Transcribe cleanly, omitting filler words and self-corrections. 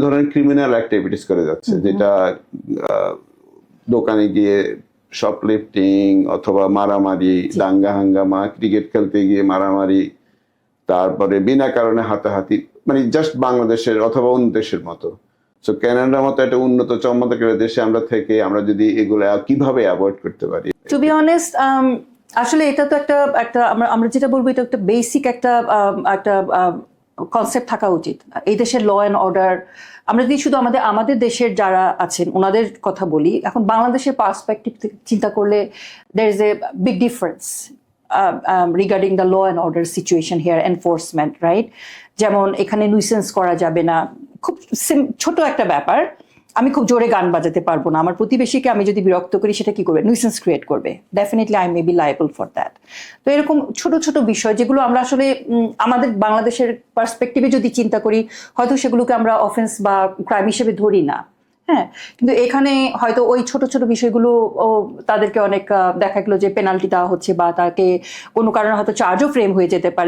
ধরনের criminal activities করে যাচ্ছে, যেটা দোকানে গিয়ে শপলিফটিং অথবা মারামারি, দাঙ্গা হাঙ্গামা, ক্রিকেট খেলতে গিয়ে মারামারি, তারপরে বিনা কারণে হাতাহাতি, মানে জাস্ট বাংলাদেশের অথবা অন্য দেশের মতো। সো কানাডার মতো একটা উন্নত চমৎকার দেশে আমরা থেকে আমরা যদি এগুলো কিভাবে অ্যাভয়েড করতে পারি? টু বি অনেস্ট, আসলে এটা তো একটা একটা আমরা যেটা বলবো, এটা একটা বেসিক একটা কনসেপ্ট থাকা উচিত। এই দেশের ল অ্যান্ড অর্ডার, আমরা যদি শুধু আমাদের দেশের যারা আছেন ওনাদের কথা বলি, এখন বাংলাদেশের পার্সপেক্টিভ থেকে চিন্তা করলে there is a big difference regarding the law and order situation here, enforcement, right? যেমন এখানে নুইসেন্স করা যাবে না, খুব ছোট একটা ব্যাপার। আমি খুব জোরে গান বাজাতে পারবো না, আমার প্রতিবেশীকে আমি যদি বিরক্ত করি, সেটা কি করবে? নিউসেন্স ক্রিয়েট করবে। Definitely I may be liable for that. তো এরকম ছোট ছোট বিষয় যেগুলো আমরা আসলে আমাদের বাংলাদেশের পার্সপেক্টিভে যদি চিন্তা করি, হয়তো সেগুলোকে আমরা অফেন্স বা ক্রাইম হিসেবে ধরি না, হ্যাঁ। কিন্তু এখানে হয়তো ওই ছোট ছোট বিষয়গুলো তাদেরকে অনেক দেখা গেলো যে পেনাল্টি দেওয়া হচ্ছে, বা তাকে কোনো কারণে হয়তো চার্জও ফ্রেম হয়ে যেতে পারে।